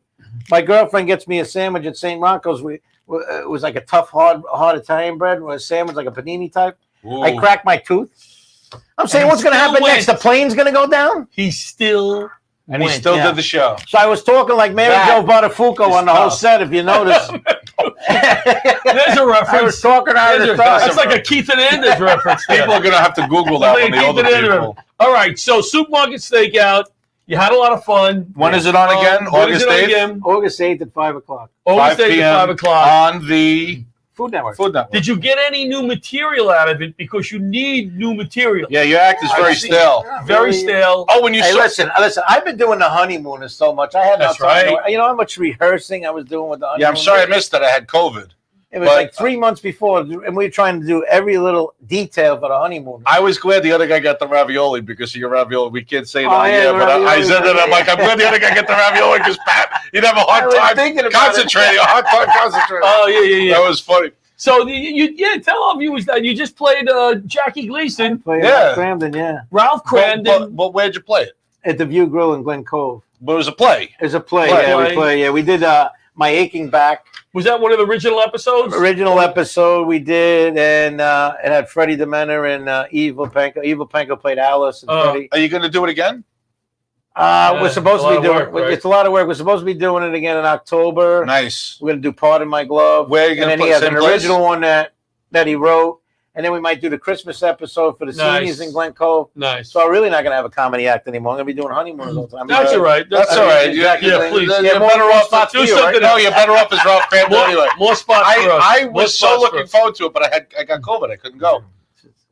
my girlfriend gets me a sandwich at St. Rocco's. It was like a tough, hard Italian bread with a sandwich, like a panini type. Ooh. I cracked my tooth. I'm saying, what's going to happen next? The plane's going to go down? He still And he still did the show. So I was talking like Mary Jo Bartifuco on the whole set, if you notice. There's a reference. I was talking out of the That's like a Keith and Anders reference. People are going to have to Google that one. The older people. All right, so Supermarket Stakeout. You had a lot of fun. When is it on again? August 8th? August 8th at 5 o'clock. August 8th at 5 o'clock. On the Food Network. Did you get any new material out of it? Because you need new material. Yeah, your act is very stale. Very stale. Oh, when you listen. I've been doing the honeymooners so much. I had That's no time. right. You know how much rehearsing I was doing with the honeymooners? Yeah, I'm sorry I missed that. I had COVID. It was like 3 months before, and we were trying to do every little detail for the honeymoon. I was glad the other guy got the ravioli because of your ravioli. We can't say that. I said that. I'm like, I'm glad the other guy got the ravioli because Pat, he'd have a hard time concentrating. A hard time concentrating. Oh, yeah. That was funny. So, tell our viewers that you just played Jackie Gleason. Ralph Cramden, yeah. Ralph Cramden. But where'd you play it? At the View Grill in Glen Cove. But it was a play. It was a play, yeah. We did My Aching Back. Was that one of the original episodes? Original episode we did, and it had Freddie Demeter and Eve Lepenko. Eve Lepenko played Alice and Freddie. Are you going to do it again? We're supposed to be doing it. It's a lot of work. We're supposed to be doing it again in October. Nice. We're going to do Part in My Glove. Where are you going to put it? And then he has an original one that he wrote. And then we might do the Christmas episode for the seniors in Glen Cove. Nice. So I'm really not going to have a comedy act anymore. I'm going to be doing honeymooners all the time. That's all right. That's all right. Exactly. Yeah, please. You're better off. Do something. No, you're better off as Ralph Cramden anyway. More spots for us. I was so looking forward to it, but I got COVID. I couldn't go.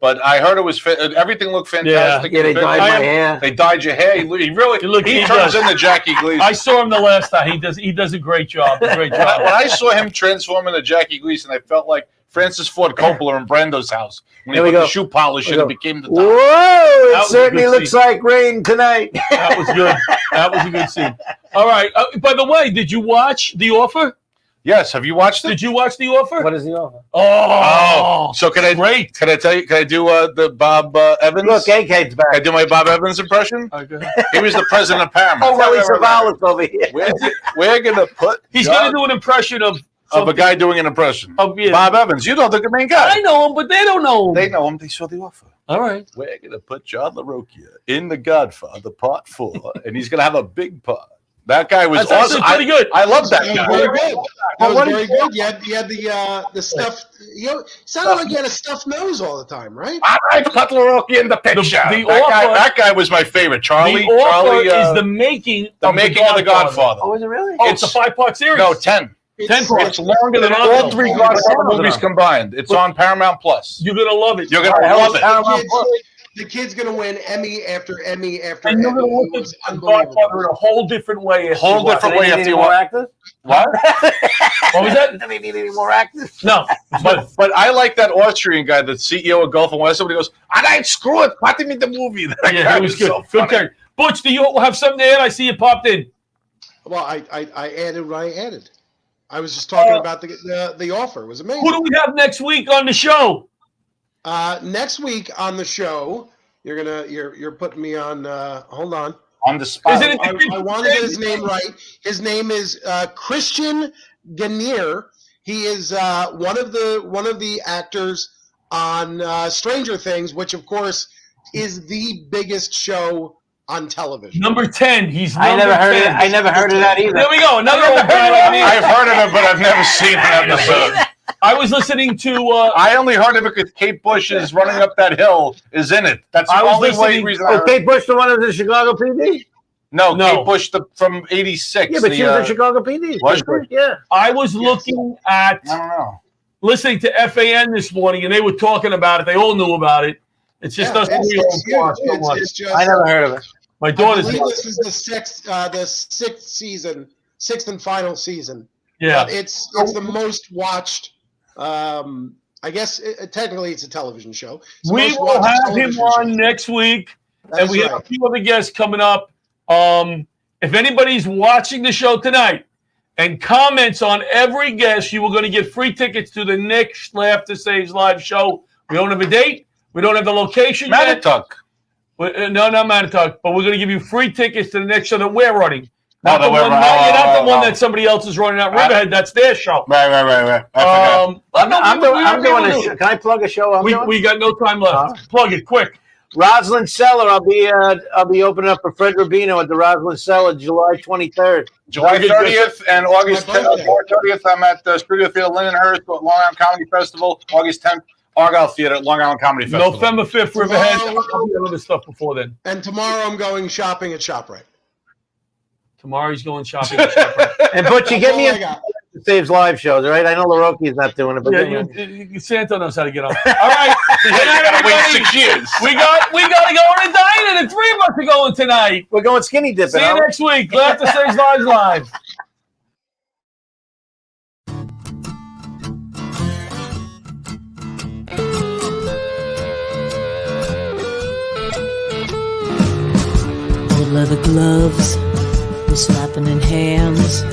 But I heard it was everything looked fantastic. Yeah, they dyed my hair. They dyed your hair. He turns into Jackie Gleason. I saw him the last time. He does a great job. When I saw him transform into Jackie Gleason, I felt like Francis Ford Coppola in Brando's house when he put the shoe polish and it became the top. Whoa! It certainly looks like rain tonight. That was good. That was a good scene. All right. By the way, did you watch The Offer? Yes. Have you watched it? Did you watch The Offer? What is The Offer? Oh, so can I? Great. Can I tell you? Can I do the Bob Evans? Look, AK's back. Can I do my Bob Evans impression? Okay. He was the president of Paramount. Oh, Kelly Savalas over here. We're gonna put. He's going to do an impression of a guy doing an impression. Of Bob Evans. You know the main guy. I know him, but they don't know him. They know him. They saw The Offer. All right. We're gonna put John LaRocchia in The Godfather Part 4, and he's gonna have a big part. That guy was awesome. Pretty good. I love that guy. Very good. That was very good. You had the stuff. Sounded like you had a stuffed nose all the time, right? I put LaRocchia in the picture. That guy was my favorite. Charlie. The Offer is the making of The Godfather. Oh, is it really? Oh, it's a 5-part series. No, 10. 10 parts. It's longer than all 3 Godfather movies combined. It's on Paramount Plus. You're gonna love it. You're gonna love it. The kid's gonna win Emmy after Emmy after And Emmy. you're gonna look at Godfather in a whole different way. Whole different way after you more watch. actors? What? What was that? Do they need any more actors? No. But I like that Austrian guy, the CEO of Gulf and West. Somebody goes, "I screw it. Put him in the movie." Yeah, it was good. Good turn. Butch, do you have something to add? I see you popped in. Well, I added what I added. I was just talking about the Offer. It was amazing. Who do we have next week on the show? Next week on the show, you're putting me on. Hold on. On the spot. I want to get his name right. His name is Christian Ganier. He is one of the actors on Stranger Things, which of course is the biggest show on television. Number 10. I never heard of that either. There we go. Another old guy. I've heard of it, but I've never seen an episode. I was listening to. I only heard of it because Kate Bush is running up that hill. Is in it. That's the only reason. Oh, Kate Bush, the one of the Chicago PD. No, Kate Bush from '86. Yeah, but she was in Chicago PD. Was she? Yeah. I was looking at. I don't know. Listening to FAN this morning, and they were talking about it. They all knew about it. It's just us. I never heard of it. My daughter's. I believe this is the sixth and final season. Yeah, but it's the most watched. I guess technically it's a television show. We will have him on next week, and we have a few other guests coming up. If anybody's watching the show tonight and comments on every guest, you were going to get free tickets to the Nick Laughter Saves Live show. We don't have a date. We don't have the location yet. Manitouk. No, not Manitouk. But we're going to give you free tickets to the next show that we're running. No, Not the one that somebody else is running out Riverhead. That's their show. Right. I'm doing a show. Can I plug a show? We got no time left. Plug it quick. Roslyn Cellar. I'll be opening up for Fred Rubino at the Roslyn Cellar July 23rd. July 30th and August 30th. I'm at the Studio Theater Lindenhurst, Long Island Comedy Festival. August 10th, Argyle Theater, Long Island Comedy Festival. November 5th, Riverhead. I'll be other stuff before then. And tomorrow I'm going shopping at ShopRite. Tomorrow he's going shopping at ShopRite. And Butchie, get me a Saves Live shows, all right? I know LaRocchi's not doing it, but Santa knows how to get on. All right. Wait 6 years. We got to go on a diet, and the three of us are going tonight. We're going skinny dipping. See you next week. Glad to Saves Lives Live. Old leather gloves, we're slapping in hands.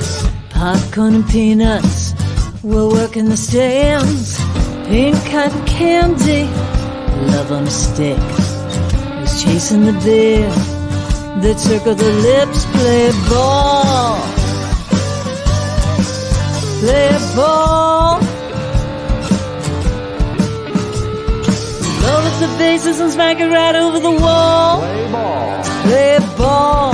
Popcorn and peanuts, we're working the stands. Pink cotton candy, love on a stick. Who's chasing the beer that circle the lips? Play ball, play ball. Load up the bases and smack it right over the wall. Play ball. Play ball.